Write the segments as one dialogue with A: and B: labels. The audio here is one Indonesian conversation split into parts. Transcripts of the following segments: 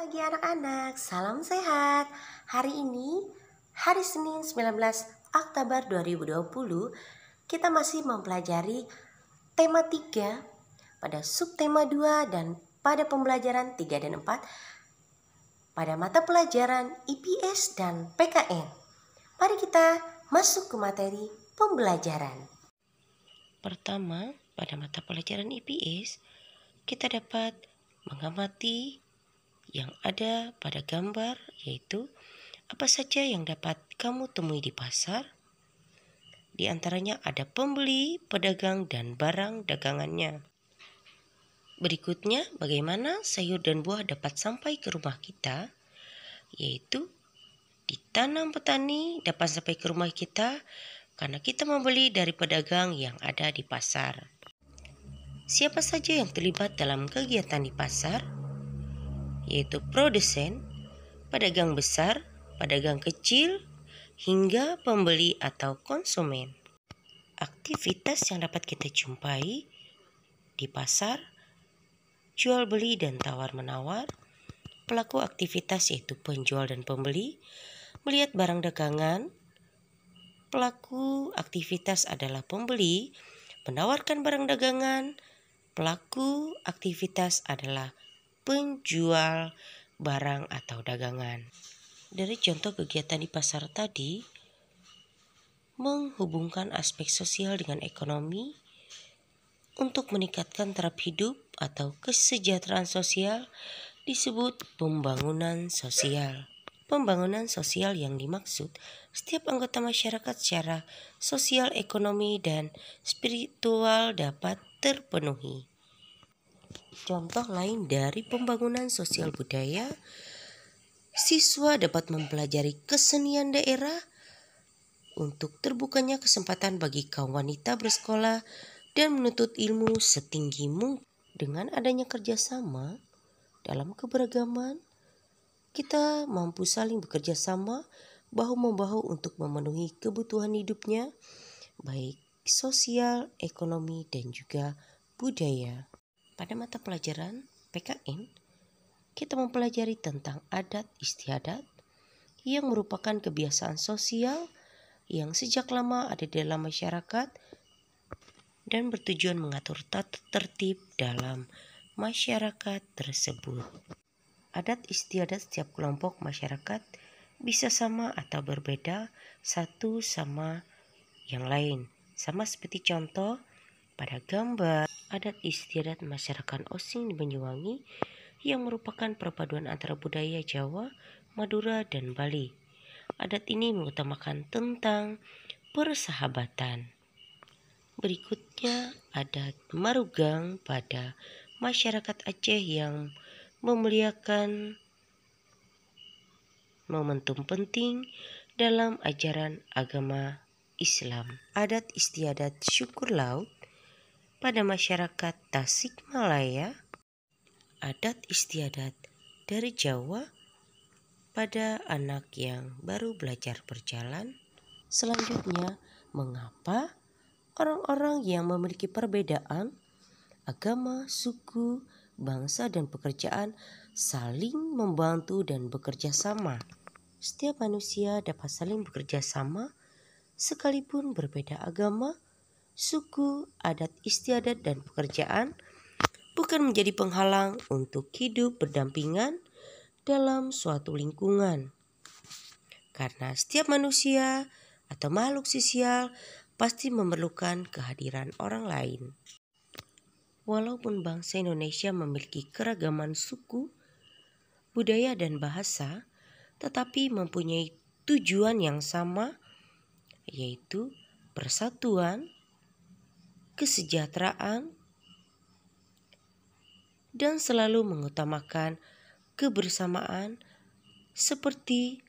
A: Pagi anak-anak, salam sehat. Hari ini, hari Senin 19 Oktober 2020, kita masih mempelajari tema 3 pada subtema 2 dan pada pembelajaran 3 dan 4 pada mata pelajaran IPS dan PKN. Mari kita masuk ke materi pembelajaran. Pertama, pada mata pelajaran IPS, kita dapat mengamati yang ada pada gambar, yaitu apa saja yang dapat kamu temui di pasar. Di antaranya ada pembeli, pedagang, dan barang dagangannya. Berikutnya, bagaimana sayur dan buah dapat sampai ke rumah kita, yaitu ditanam petani dapat sampai ke rumah kita karena kita membeli dari pedagang yang ada di pasar. Siapa saja yang terlibat dalam kegiatan di pasar? Yaitu produsen, pedagang besar, pedagang kecil, hingga pembeli atau konsumen. Aktivitas yang dapat kita jumpai di pasar, jual beli dan tawar-menawar. Pelaku aktivitas yaitu penjual dan pembeli, melihat barang dagangan. Pelaku aktivitas adalah pembeli, menawarkan barang dagangan. Pelaku aktivitas adalah penjual barang atau dagangan. Dari contoh kegiatan di pasar tadi, menghubungkan aspek sosial dengan ekonomi untuk meningkatkan taraf hidup atau kesejahteraan sosial disebut pembangunan sosial. Pembangunan sosial yang dimaksud setiap anggota masyarakat secara sosial, ekonomi, dan spiritual dapat terpenuhi. Contoh lain dari pembangunan sosial budaya, siswa dapat mempelajari kesenian daerah untuk terbukanya kesempatan bagi kaum wanita bersekolah dan menuntut ilmu setinggi mungkin. Dengan adanya kerjasama dalam keberagaman, kita mampu saling bekerja sama bahu-membahu untuk memenuhi kebutuhan hidupnya, baik sosial, ekonomi, dan juga budaya. Pada mata pelajaran PKN, kita mempelajari tentang adat istiadat yang merupakan kebiasaan sosial yang sejak lama ada di dalam masyarakat dan bertujuan mengatur tata tertib dalam masyarakat tersebut. Adat istiadat setiap kelompok masyarakat bisa sama atau berbeda satu sama yang lain. Sama seperti contoh pada gambar adat istiadat masyarakat Osing di Banyuwangi yang merupakan perpaduan antara budaya Jawa, Madura, dan Bali. Adat ini mengutamakan tentang persahabatan. Berikutnya adat Marugang pada masyarakat Aceh yang memuliakan momentum penting dalam ajaran agama Islam. Adat istiadat syukur laut pada masyarakat Tasikmalaya, adat istiadat dari Jawa pada anak yang baru belajar berjalan. Selanjutnya, mengapa orang-orang yang memiliki perbedaan agama, suku, bangsa, dan pekerjaan saling membantu dan bekerja sama? Setiap manusia dapat saling bekerja sama sekalipun berbeda agama, suku, adat istiadat, dan pekerjaan bukan menjadi penghalang untuk hidup berdampingan dalam suatu lingkungan. Karena setiap manusia atau makhluk sosial pasti memerlukan kehadiran orang lain. Walaupun bangsa Indonesia memiliki keragaman suku, budaya, dan bahasa, tetapi mempunyai tujuan yang sama, yaitu persatuan, kesejahteraan, dan selalu mengutamakan kebersamaan seperti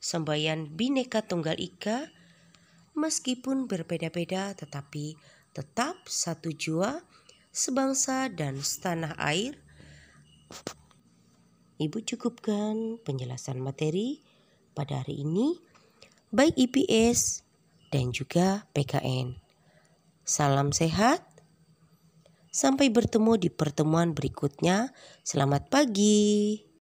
A: semboyan Bhinneka Tunggal Ika. Meskipun berbeda-beda tetapi tetap satu jua, sebangsa dan setanah air. Ibu cukupkan penjelasan materi pada hari ini, baik IPS dan juga PKN. Salam sehat, Sampai bertemu di pertemuan berikutnya. Selamat pagi.